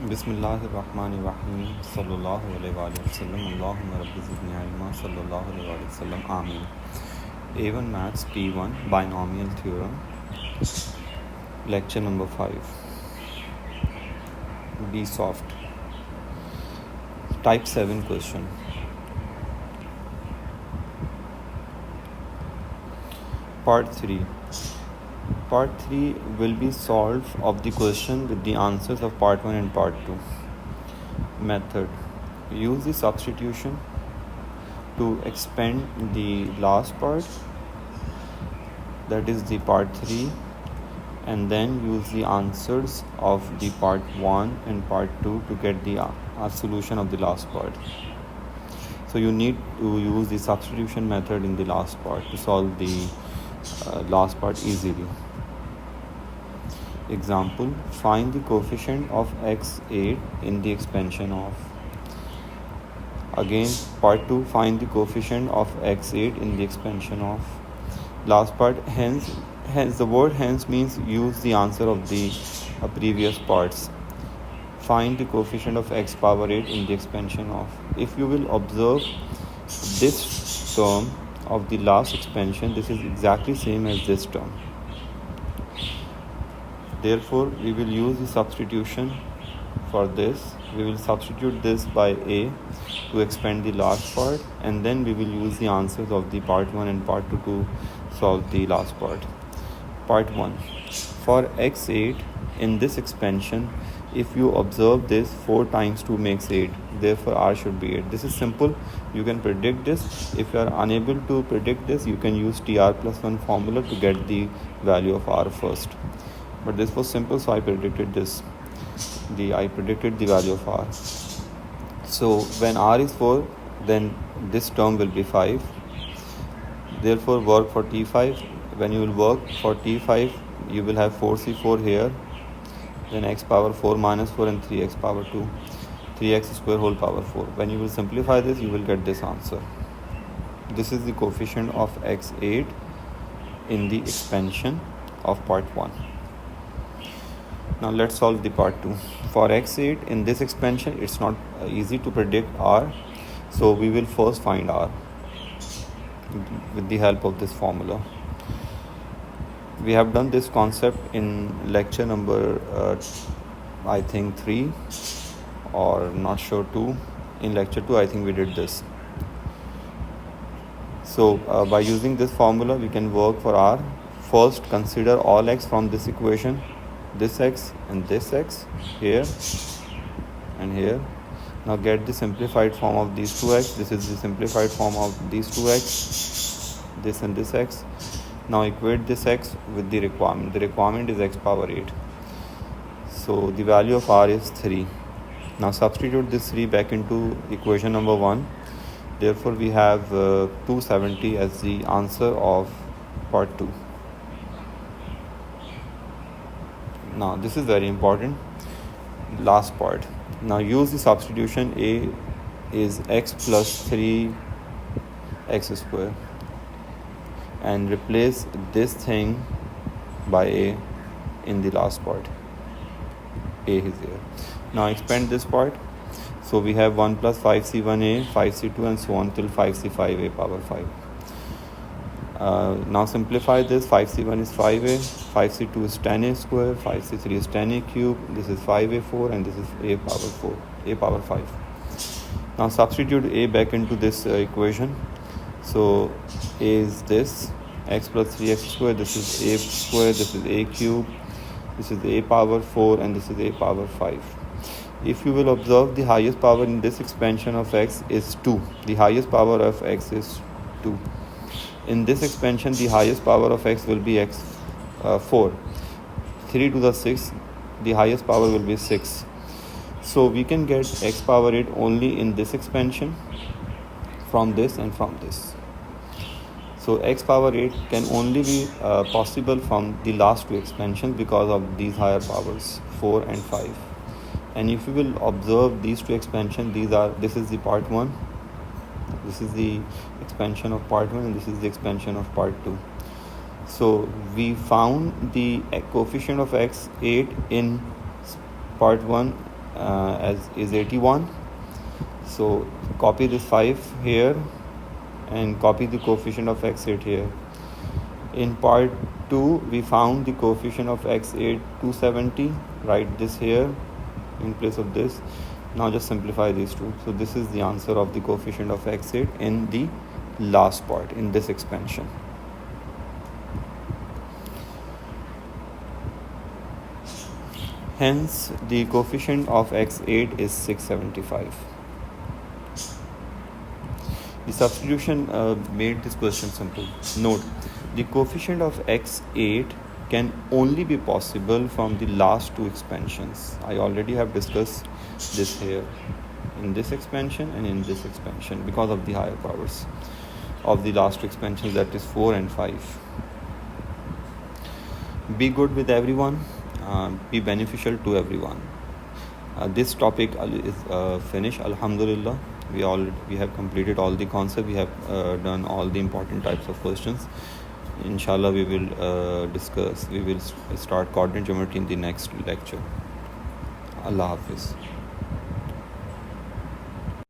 बिस्मिल्लाहिर्रहमानिर्रहीम सल्लल्लाहु अलैहि वसल्लम अल्लाहुम्मा रब्बि ज़िदनी इल्मा सल्लल्लाहु अलैहि वसल्लम आमीन. A1 Maths P1 Binomial Theorem, Lecture number 5. Be soft. Type 7 question. Part 3. Part 3 will be solved of the question with the answers of part 1 and part 2. Method. Use the substitution to expand the last part, that is the part 3, and then use the answers of the part 1 and part 2 to get the solution of the last part. So you need to use the substitution method in the last part to solve the last part easily. Example, find the coefficient of x8 in the expansion of. Again, part 2, find the coefficient of x8 in the expansion of. Last part, hence the word hence means use the answer of the previous parts. Find the coefficient of x power 8 in the expansion of. If you will observe this term of the last expansion, this is exactly same as this term. Therefore, we will use the substitution for this. We will substitute this by a to expand the last part, and then we will use the answers of the part 1 and part 2 to solve the last part. Part 1. For x8 in this expansion, if you observe this, 4 times 2 makes 8. Therefore, r should be 8. This is simple. You can predict this. If you are unable to predict this, you can use tr plus 1 formula to get the value of r first. But this was simple, so I predicted this. I predicted the value of r. So when r is 4, then this term will be 5. Therefore, work for t5. When you will work for t5, you will have 4c4 here, then x power 4 minus 4 and 3x power 2, 3x square whole power 4. When you will simplify this, you will get this answer. This is the coefficient of x8 in the expansion of part 1. Now let's solve the part 2. For x8 in this expansion, it's not easy to predict r, so we will first find r with the help of this formula. We have done this concept in lecture number I think 3 or not sure 2. In lecture 2 I think we did this. So by using this formula we can work for r. First consider all x from this equation, this x and this x here and here. Now get the simplified form of these 2x. This is the simplified form of these 2x, this and this x. Now equate this x with the requirement. The requirement is x power 8. So the value of r is 3. Now substitute this 3 back into equation number 1. Therefore we have 270 as the answer of part 2. Now this is very important, last part. Now use the substitution. A is x plus 3x square, and replace this thing by a in the last part. A is here. Now expand this part. So we have 1 plus 5c1a, 5c2 and so on till 5c5a power 5. Now simplify this. 5c1 is 5a, 5c2 is 10a square, 5c3 is 10a cube, this is 5a4 and this is a power 4, a power 5. Now substitute a back into this equation. So a is this, x plus 3x square, this is a square, this is a cube, this is a power 4 and this is a power 5. If you will observe, the highest power in this expansion of x is 2. The highest power of x is 2. In this expansion, the highest power of x will be x 4. 3 to the 6, the highest power will be 6. So we can get x power 8 only in this expansion, from this and from this. So x power 8 can only be possible from the last two expansions because of these higher powers 4 and 5. And if you will observe these two expansions, this is the part 1, this is the expansion of part 1 and this is the expansion of part 2. So we found the coefficient of x8 in part 1 as is 81. So copy this 5 here and copy the coefficient of x8 here. In part 2 we found the coefficient of x8 270. Write this here in place of this. Now just simplify these two. So this is the answer of the coefficient of x8 in the last part, in this expansion. Hence the coefficient of x8 is 675. The substitution made this question simple. Note, the coefficient of x8 can only be possible from the last two expansions. I already have discussed this here, in this expansion and in this expansion, because of the higher powers of the last two expansions, that is 4 and 5. Be good with everyone, be beneficial to everyone. This topic is finished, alhamdulillah. We have completed all the concepts. We have done all the important types of questions. Inshallah, we will start coordinate geometry in the next lecture. Allah Hafiz.